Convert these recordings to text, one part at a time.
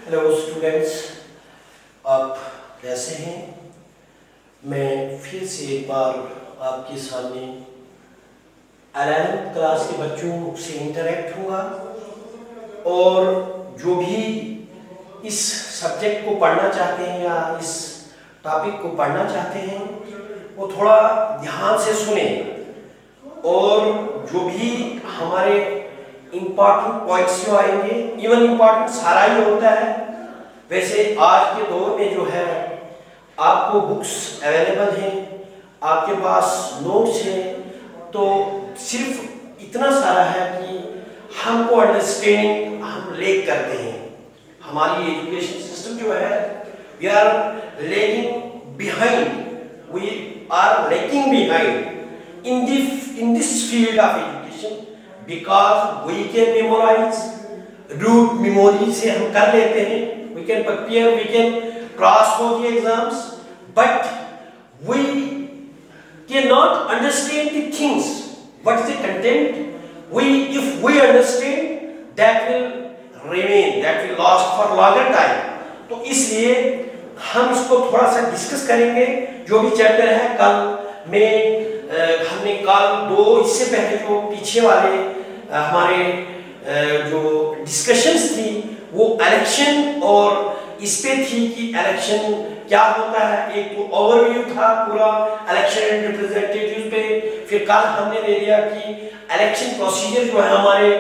Hello students, आप कैसे हैं? मैं फिर से एक बार आपके सामने 11th क्लास के बच्चों से इंटरेक्ट होगा और जो भी इस सब्जेक्ट को पढ़ना चाहते हैं या इस टॉपिक को पढ़ना चाहते हैं वो थोड़ा ध्यान से सुने और जो भी हमारे इम्पॉर्टेंट पॉइंट्स जो आएंगे, इवन इम्पॉर्टेंट सारा ही होता है। वैसे आज के दौर में जो है आपको बुक्स अवेलेबल हैं, आपके पास नोट्स हैं, तो सिर्फ इतना सारा है कि हमको अंडरस्टैंडिंग हम लेक करते हैं। हमारी एजुकेशन सिस्टम जो है we are lagging behind, we are lagging behind in this field of education because we can memorize, root memory से हम कर लेते हैं, we can prepare, we can cross for the exams, but we cannot understand the things, what is the content. If we understand, that will remain, that will last for longer time. तो इसलिए हम इसको थोड़ा सा discuss करेंगे। जो भी chapter है कल में हमने कल दो इससे पहले जो पीछे वाले हमारे जो डिस्कशंस थी वो इलेक्शन और इस पे थी कि इलेक्शन क्या होता है। एक तो ओवरव्यू था पूरा इलेक्शन एंड रिप्रेजेंटेटिव्स पे, फिर कल हमने ले लिया कि इलेक्शन प्रोसीजर जो है हमारे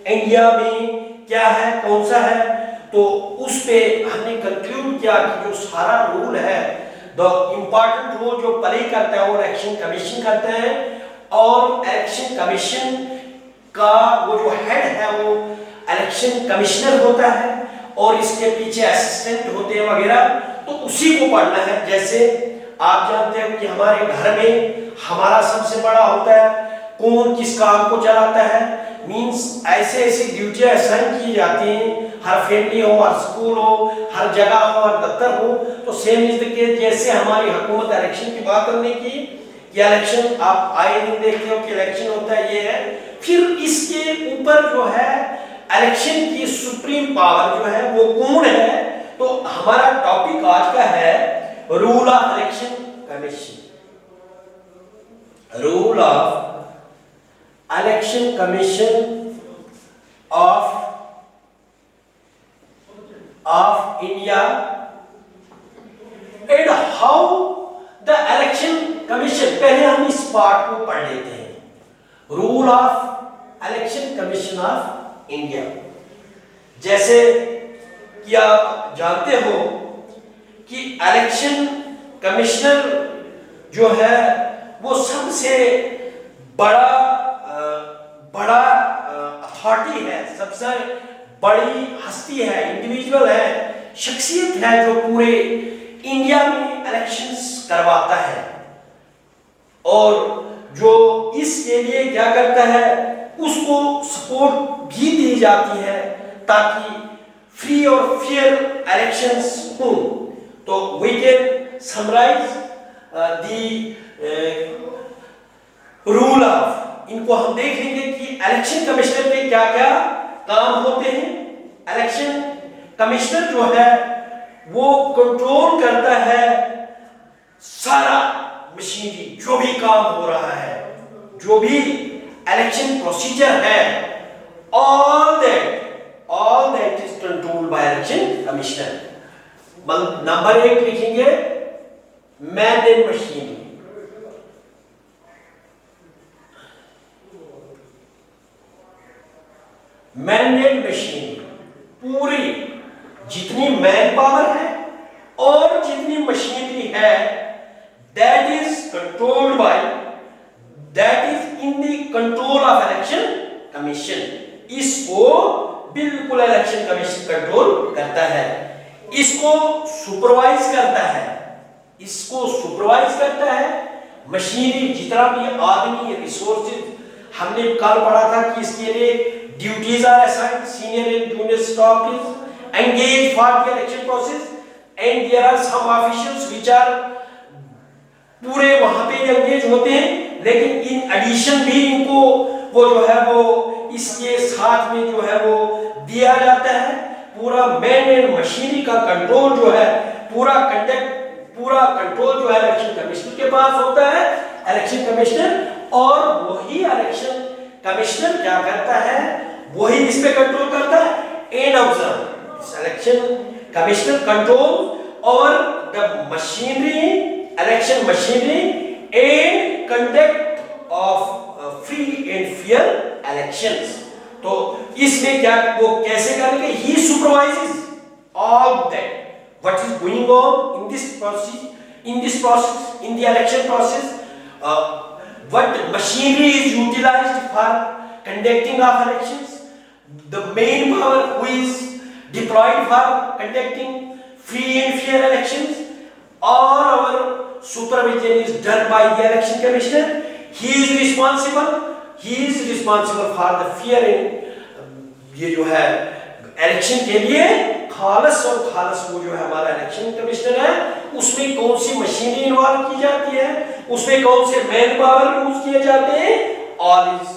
इंडिया में क्या है, कौन सा है, तो उस पे हमने कंक्लूड किया कि जो सारा रूल है, द इम्पॉर्टेंट रोल जो प्ले करता है वो इलेक्शन कमीशन करता है और इलेक्शन कमीशन का वो जो हेड है वो इलेक्शन कमिश्नर होता है और इसके पीछे असिस्टेंट होते हैं वगैरह, तो उसी को पढ़ना है। जैसे आप जानते हो कि हमारे घर में हमारा सबसे बड़ा होता है कौन किस काम को चलाता है, मींस ऐसे ऐसे ड्यूटियां असाइन की जाती हैं, हर फैमिली हो, हर स्कूल हो, हर जगह हो, हर दफ्तर हो। तो सेम इज द केस, जैसे हमारी हुकूमत इलेक्शन की बात करने की कि इलेक्शन आप आए दिन देखते हो कि इलेक्शन होता है, ये है। फिर इसके ऊपर जो है इलेक्शन की सुप्रीम पावर जो है वो कौन है, तो हमारा टॉपिक आज का है rule of election commission. Rule of election commission of India and how the election commission, पहले हम इस पार्ट को पढ़ लेते हैं। Rule of election commission of India, जैसे कि आप जानते हो कि इलेक्शन कमिश्नर जो है वो सबसे बड़ा अथॉरिटी है, सबसे बड़ी हस्ती है, इंडिविजुअल है, शख्सियत है जो पूरे इंडिया में इलेक्शंस करवाता है और जो इसके लिए क्या करता है उसको सपोर्ट भी दी जाती है ताकि फ्री और फेयर इलेक्शंस हों। तो we can summarize the rule of, इनको हम देखेंगे कि इलेक्शन कमिश्नर के क्या क्या काम होते हैं। इलेक्शन कमिश्नर जो है वो कंट्रोल करता है सारा मशीनरी, जो भी काम हो रहा है, जो भी इलेक्शन प्रोसीजर है, all that is controlled by election commissioner. Number 1 लिखेंगे man and machinery. Man-made machine, पूरी जितनी मैन पावर है और जितनी मशीनरी है, that is controlled by, that is in the control of election commission. इसको बिल्कुल इलेक्शन कमीशन कंट्रोल करता है, इसको सुपरवाइज करता है, मशीनरी जितना भी आदमी रिसोर्सेज हमने कल पढ़ा था कि इसके लिए duties are assigned, senior and junior staff is engaged for the election process and there are some officials which are पूरे वहां पे engage होते हैं, लेकिन इन एडिशन भी इनको वो जो है वो इसके साथ में जो है वो दिया जाता है पूरा मैन एंड मशीनरी का कंट्रोल जो है, पूरा कंट्रोल जो है इलेक्शन कमिश्नर के पास होता है, इलेक्शन कमिश्नर। और वही इलेक्शन कमिश्नर क्या करता है, वही इस पे कंट्रोल करता है and observe. Election commissioner control over the machinery, election machinery and conduct of free and fair elections. तो इसमें क्या वो कैसे करेंगे, he supervises all that what is going on in this process in the election process, what machinery is utilized for conducting of elections, the main power who is deployed for conducting free and fair elections. All our supervision is done by the election commissioner. He is responsible for the fair and ये जो है election के लिए खालस और खालस वो जो है हमारा इलेक्शन कमिश्नर है, उसमें कौन सी मशीनरी इन्वॉल्व की जाती है, उसमें कौन से मैन पावर यूज किए जाते हैं, ऑल इज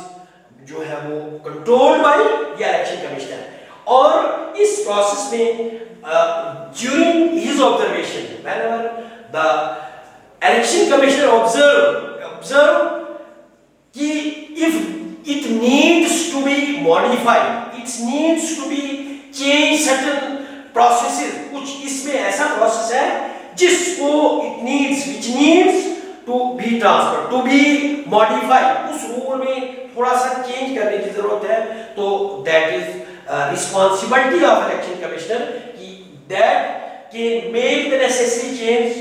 जो है वो controlled by the election commissioner. और इस प्रोसेस में during his observation, whenever the election commissioner observe कि if it needs to be modified, it needs to be change certain processes, कुछ इसमें ऐसा प्रोसेस है जिसको which needs to be transferred, to be modified, उस rule में थोड़ा सा चेंज करने की जरूरत है। तो that is responsibility of election commissioner कि that can make the necessary change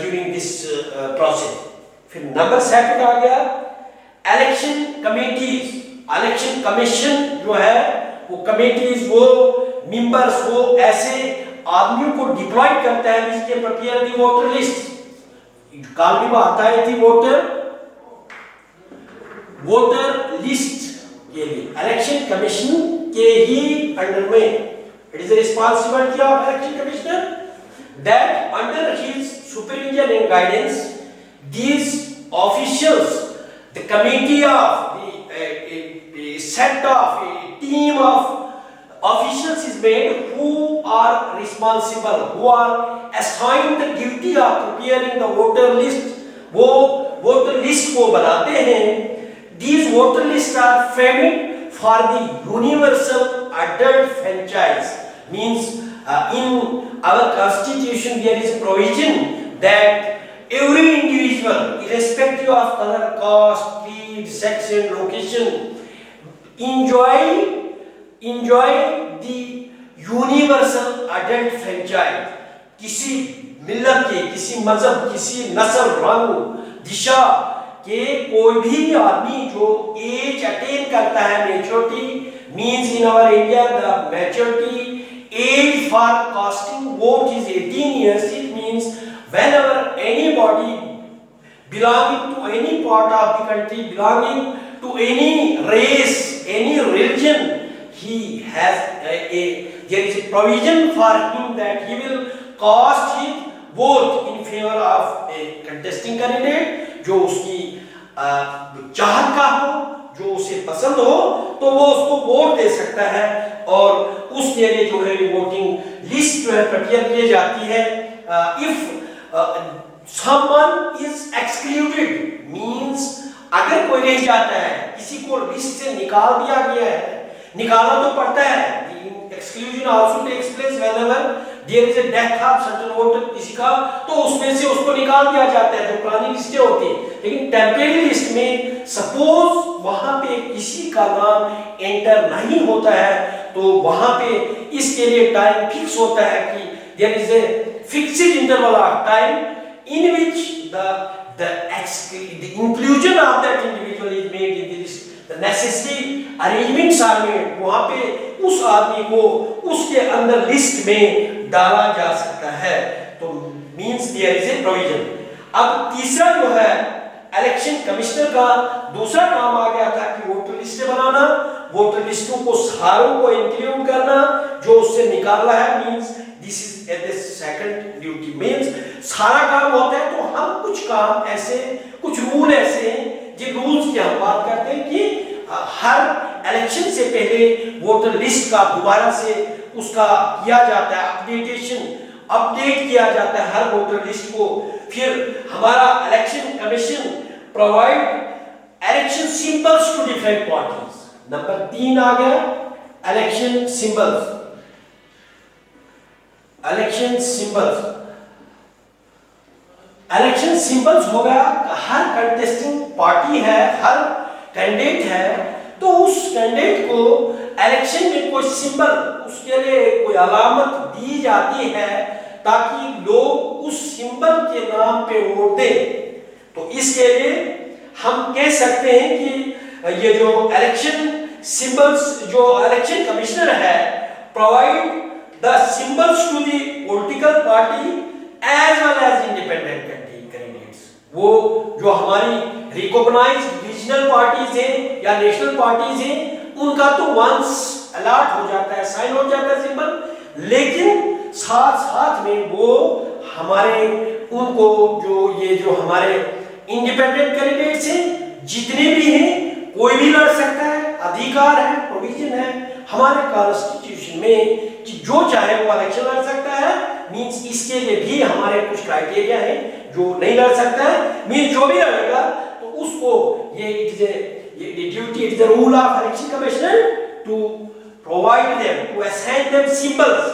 during this process। फिर नंबर 7 आ गया इलेक्शन कमेटीज। इलेक्शन कमीशन जो है वो कमेटीज, वो मेंबर्स, वो ऐसे आदमियों को डिप्लॉय करता है जिसके प्रिपेयर दी वोटर लिस्ट। काल भी आता है थी वोटर लिस्ट के लिए इलेक्शन कमीशन के ही अंडर में, it is the responsibility of election commissioner that under his supervision and guidance these officials, the committee of the set of a team of officials is made who are responsible, who are assigned the duty of preparing the voter list। वो voter list को बनाते हैं। These voter lists are framed for the universal adult franchise, means in our constitution there is a provision that every individual, irrespective of color, caste, creed, sex and location, enjoy the universal adult franchise। किसी मिल्लत के, किसी मजहब, किसी नस्ल, रंग, दिशा के कोई भी आदमी जो एज अटेन करता है, maturity means in our India the maturity age for casting vote is 18 years। It means whenever anybody belonging to any part of the country, belonging to any race, any religion, he has there is a provision for him that he will cast his vote in favor of a contesting candidate जो उसकी चाहत का हो, जो उसे पसंद हो, तो वो उसको वोट दे सकता है। और उसके लिए जो है वोटिंग लिस्ट जो है प्रिपेयर की जाती है। if someone is excluded means अगर कोई रह जाता है, किसी को लिस्ट से निकाल दिया गया है, निकालना तो पड़ता है। exclusion also takes place whenever there is a death of certain voter, किसी का, तो उसमें से उसको निकाल दिया जाता है, जो पुरानी लिस्टें होती है। लेकिन टेम्परेरी लिस्ट में सपोज वहां पे किसी का नाम एंटर नहीं होता है, तो वहां पे इसके लिए टाइम फिक्स होता है कि there is a fixed interval of time in which the inclusion of that individual is made in the list, the necessary arrangements are made। वहां पे उस आदमी को उसके अंदर लिस्ट में डाला जा सकता है। तो means there is a provision। अब तीसरा जो है इलेक्शन कमिश्नर का दूसरा काम आ गया था कि वोटर लिस्ट बनाना, वोटर लिस्टों को सारों को इंक्लूड करना, जो उससे निकाला है। Means this is at the second duty, means सारा काम होता है। तो हम कुछ काम ऐसे, कुछ रूल ऐसे हैं जिन रूल्स की हम बात करते हैं कि हर इलेक्शन से पहले वोटर लिस्ट का दोबारा से उसका किया जाता है अपडेट किया जाता है हर वोटर लिस्ट को। फिर हमारा election commission provide election symbols to different parties. Number 3 आ गया इलेक्शन सिंबल्स। इलेक्शन सिंबल्स हो गया, हर कंटेस्टिंग पार्टी है, हर कैंडिडेट है, तो उस कैंडिडेट को इलेक्शन में कोई सिंबल, उसके लिए कोई अलामत दी जाती है ताकि लोग उस सिंबल के नाम पे वोट दें। तो इसके लिए हम कह सकते हैं कि ये जो इलेक्शन सिंबल्स, जो इलेक्शन कमिश्नर है, provide the symbols to the political party as well as independent candidates. वो जो हमारी रिकॉग्नाइज्ड रीजनल पार्टीज हैं या नेशनल पार्टीज हैं, उनका तो वंस अलॉट हो जाता है, साइन हो जाता है सिंबल, लेकिन साथ साथ में वो हमारे उनको जो हमारे इंडिपेंडेंट कैंडिडेट्स हैं, जितने भी हैं, कोई भी लड़ सकता है, अधिकार है, प्रोविजन है हमारे कॉन्स्टिट्यूशन में कि जो चाहे वो इलेक्शन लड़ सकता है। मींस इसके लिए भी हमारे कुछ क्राइटेरिया है, जो नहीं लड़ सकता है मींस जो भी लड़ेगा तो उसको ये duty, it is the rule of election commissioner to provide them, to assign them symbols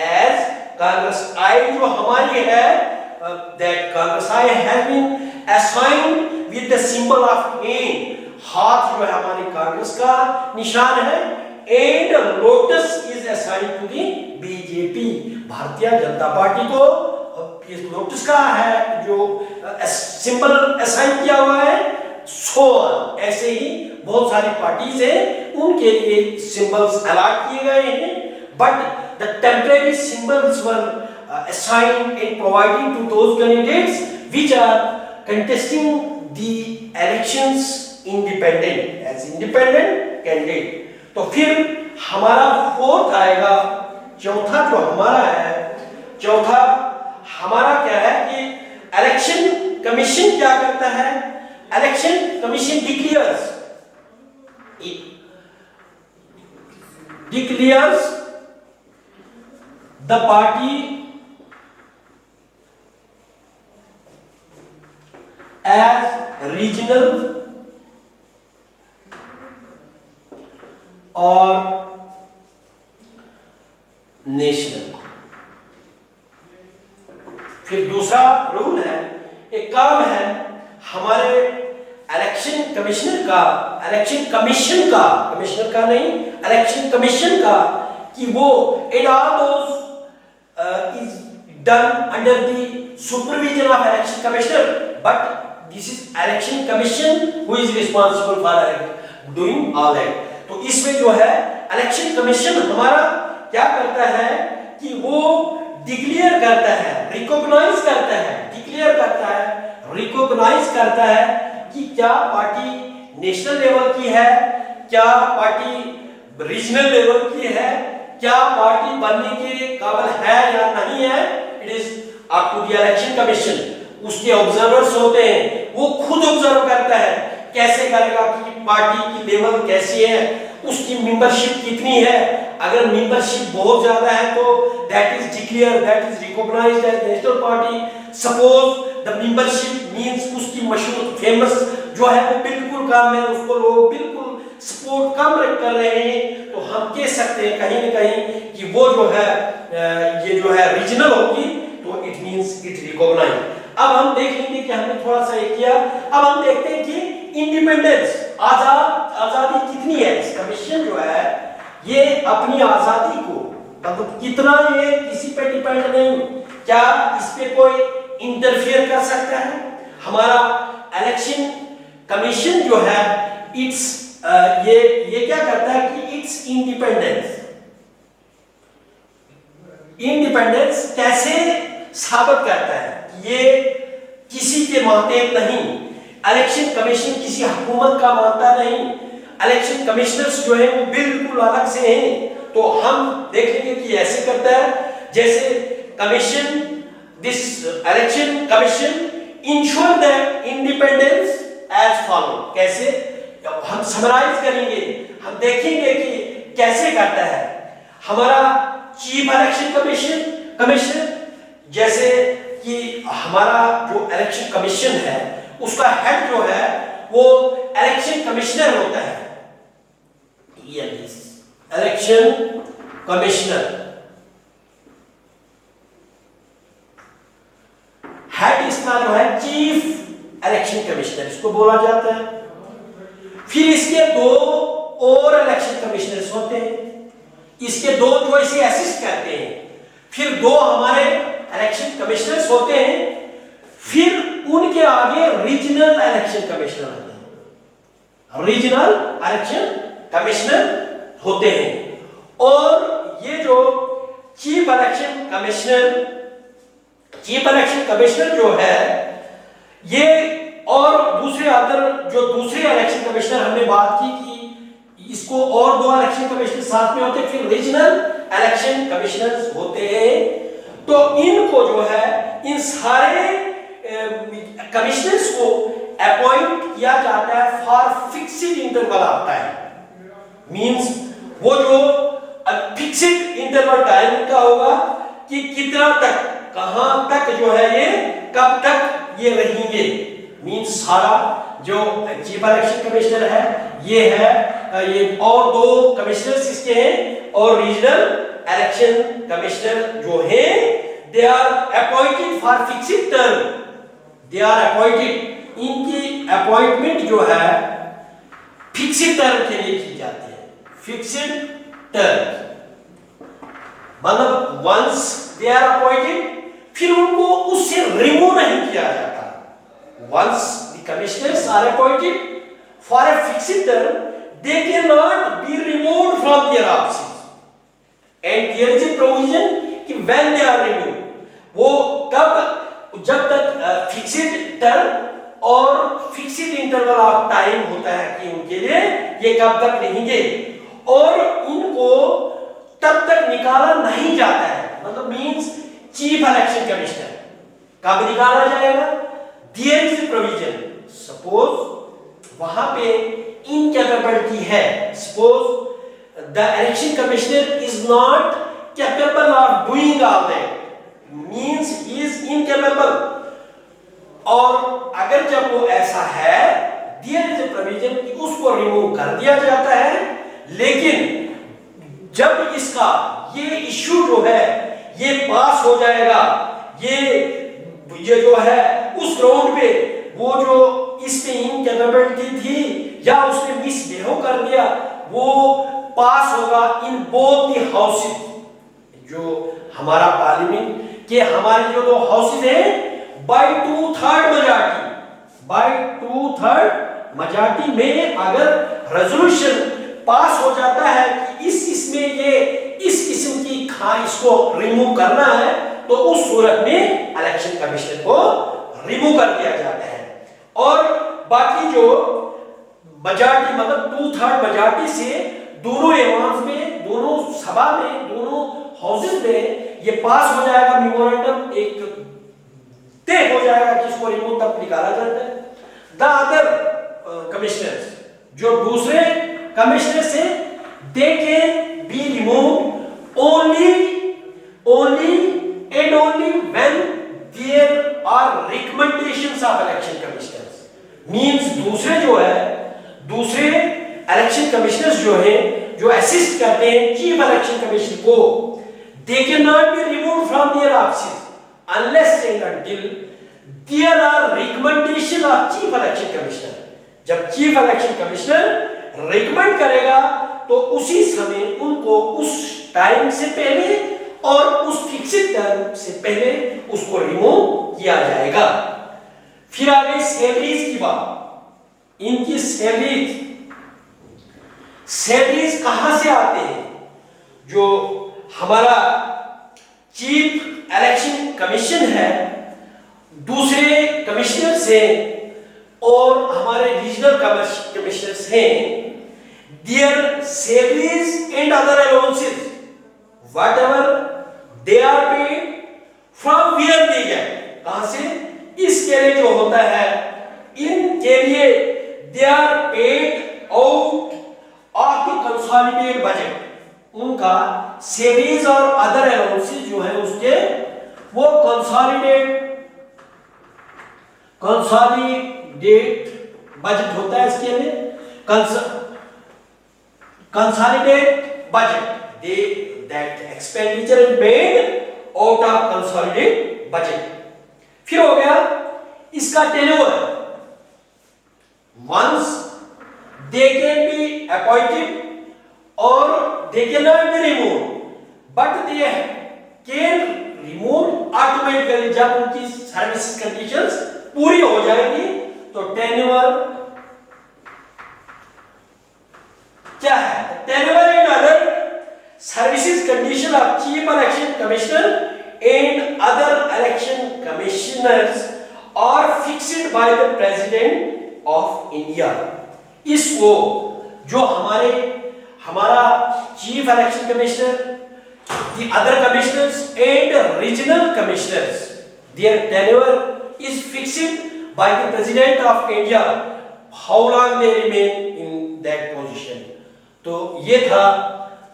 as Congress I जो हमारी है, that Congress I has been assigned with the symbol of hand. हाथ जो है हमारी कांग्रेस का निशान है, and lotus is assigned to the BJP, Bharatiya Janata party को इस लोटस का है जो सिंबल असाइन किया हुआ है। सो ऐसे ही बहुत सारी पार्टीज हैं, उनके लिए सिंबल्स अलॉट किए गए हैं, but the temporary symbols were assigned and providing to those candidates which are contesting the elections independent candidate। तो फिर हमारा फोर्थ आएगा, चौथा जो हमारा है, चौथा हमारा क्या है कि इलेक्शन कमीशन क्या करता है? Election commission declares the party as regional or national। फिर दूसरा रूल है, एक काम है हमारे इलेक्शन कमिश्नर का, इलेक्शन कमीशन का, कमिश्नर का नहीं, इलेक्शन कमीशन का, कि वो it all those is done under the supervision of election commissioner, but this is election commission who is responsible for doing all that। तो इसमें जो है इलेक्शन कमीशन हमारा क्या करता है कि वो डिक्लेयर करता है, रिकॉग्नाइज करता है, डिक्लेयर करता है, रिकॉग्नाइज करता है कि क्या पार्टी नेशनल लेवल की है, क्या पार्टी रीजनल लेवल की है, क्या पार्टी बनने के काबिल है या नहीं है। It is up to the election commission. उसके ऑब्जर्वर्स होते हैं, वो खुद ऑब्जर्व करता है, कैसे करेगा कि पार्टी की लेवल कैसी है, उसकी मेंबरशिप कितनी है। अगर मेंबरशिप बहुत ज्यादा है तो that is declare, that is recognized as national party. Suppose the membership means उसकी मशहूर फेमस जो है वो बिल्कुल कम है, उसको लोग बिल्कुल सपोर्ट कम कर रहे हैं, तो हम कह सकते हैं कहीं न कहीं कि वो जो है ये जो है रीजनल होगी, तो इट मींस इट रिकॉग्नाइज। अब हम देख लेंगे कि हमने थोड़ा सा ये किया। अब हम देखते हैं कि इंडिपेंडेंस, आजादी कितनी है। इस कमीशन जो है ये अपनी आजादी को मतलब कितना, ये किसी पे डिपेंड नहीं, क्या इस पे कोई इंटरफियर कर सकता है। हमारा इलेक्शन कमीशन जो है इट्स ये क्या करता है कि इट्स इंडिपेंडेंस कैसे साबित करता है कि ये किसी के मातहत नहीं, इलेक्शन कमीशन किसी हुकूमत का मानता नहीं, इलेक्शन कमिश्नर्स जो है वो बिल्कुल अलग से हैं। तो हम देखेंगे कि ऐसे करता है जैसे commission, this election commission ensure the independence as follow. कैसे हम समराइज करेंगे, हम देखेंगे कि कैसे करता है। हमारा चीफ इलेक्शन कमिश्नर, जैसे कि हमारा जो इलेक्शन कमीशन है उसका हेड जो है वो इलेक्शन कमिश्नर होता है, इलेक्शन कमिश्नर, हेड इसका जो है चीफ इलेक्शन कमिश्नर इसको बोला जाता है। फिर इसके दो और इलेक्शन कमिश्नर्स होते हैं, इसके दो जो इसे असिस्ट करते हैं, फिर दो हमारे इलेक्शन कमिश्नर्स होते हैं, फिर उनके आगे रीजनल इलेक्शन कमिश्नर होते हैं, रीजनल इलेक्शन कमिश्नर होते हैं। और ये जो चीफ इलेक्शन कमिश्नर जो है ये, और दूसरे अदर जो दूसरे इलेक्शन कमिश्नर हमने बात की कि इसको और दो इलेक्शन कमिश्नर साथ में होते हैं, फिर रीजनल इलेक्शन कमिश्नर्स होते हैं। तो इनको जो है इन सारे कमिश्नर्स को अपॉइंट किया जाता है for fixed interval of time. Means वो जो फिक्स्ड इंटरवल टाइम का होगा कि कितना तक, कहां तक जो है ये, कब तक ये रहेंगे। मींस सारा जो चीफ इलेक्शन कमिश्नर है ये है, ये और दो कमिश्नर्स इसके हैं, और रीजनल इलेक्शन कमिश्नर जो है they are appointed for fixed term, they are appointed, इनकी अपॉइंटमेंट जो है फिक्स्ड टर्म के लिए की जाती है। फिक्स्ड टर्म मतलब वंस दे आर अपॉइंटेड, फिर उनको उससे रिमूव नहीं किया जाता। Once the commissioners are appointed for a fixed term, they cannot be removed from their offices, and there is a provision कि when they are removed, वो कब, जब तक फिक्स्ड टर्म और फिक्स्ड इंटरवल ऑफ टाइम होता है कि उनके लिए ये कब तक रहेंगे, और इनको तब तक निकाला नहीं जाता है। मतलब मींस चीफ इलेक्शन कमिश्नर कब निकाला जाएगा, देयर इज प्रोविजन, सपोज वहां पे इनकैपेबिलिटी है, suppose the election commissioner is not capable of doing all that, means he is incapable, और अगर जब वो ऐसा है देयर इज अ प्रोविजन कि उसको रिमूव कर दिया जाता है। लेकिन जब इसका ये इश्यू जो है ये पास हो जाएगा, ये जो है उस ग्राउंड पे वो जो इसमें इनकैपेबिलिटी थी या उसने मिसबिहेव कर दिया, वो पास होगा इन बोथ द हाउसेस, जो हमारा पार्लियामेंट के हमारे जो दो हाउसेस हैं बाय 2/3 मेजॉरिटी, बाय 2/3 मेजॉरिटी में अगर रेजोल्यूशन पास हो जाता है कि इसमें ये इस किस्म की इसको रिमूव करना है, तो उस सूरत में इलेक्शन कमिश्नर को रिमूव कर दिया जाता है। और बाकी जो मेजॉरिटी मतलब 2/3 मेजॉरिटी से दोनों एवांस में, दोनों सभा में, दोनों हाउसेस में ये पास हो जाएगा, मेमोरेंडम एक तय हो जाएगा कि इसको रिमूव तब निकाला जाता है। द अदर कमिश्नर्स, जो दूसरे कमिश्नर से, दे can be remove only and only when there are recommendations of election commissioners, means दूसरे जो है, दूसरे इलेक्शन कमिश्नर्स जो है, जो असिस्ट करते हैं चीफ इलेक्शन कमिश्नर को, they cannot be removed from their offices unless and until there are recommendation of chief election commissioner। जब चीफ इलेक्शन कमिश्नर रिकमेंड करेगा तो उसी समय उनको उस टाइम से पहले और उस फिक्स्ड टर्म से पहले उसको रिमूव किया जाएगा। फिर आ गई सैलरीज की बात। इनकी सैलरीज कहां से आते हैं? जो हमारा चीफ इलेक्शन कमीशन है, दूसरे कमिश्नर से और हमारे रीजनल कमिश्नर्स हैं, their salaries and other allowances whatever they are paid from where they get, कहां से? इसके लिए जो होता है इनके लिए they are paid out of the consolidated budget, उनका सेविंग्स और अदर अलाउंसेस जो है उसके वो कंसोलिडेट बजट होता है इसके लिए consolidate budget they that expenditure is made out of consolidate budget. फिर हो गया इसका tenure, once they can be appointed और they can not be remove but they can remove automatically जब उनकी सर्विस कंडीशंस पूरी हो जाएगी। तो टेन्योर क्या है? Tenure in other services condition of chief election commissioner and other election commissioners are fixed by the president of India. इसको जो हमारा chief election commissioner, the other commissioners and regional commissioners, their tenure is fixed by the president of India, how long they remain in that position। तो ये था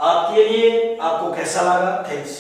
आपके लिए, आपको कैसा लगा? थैंक्स।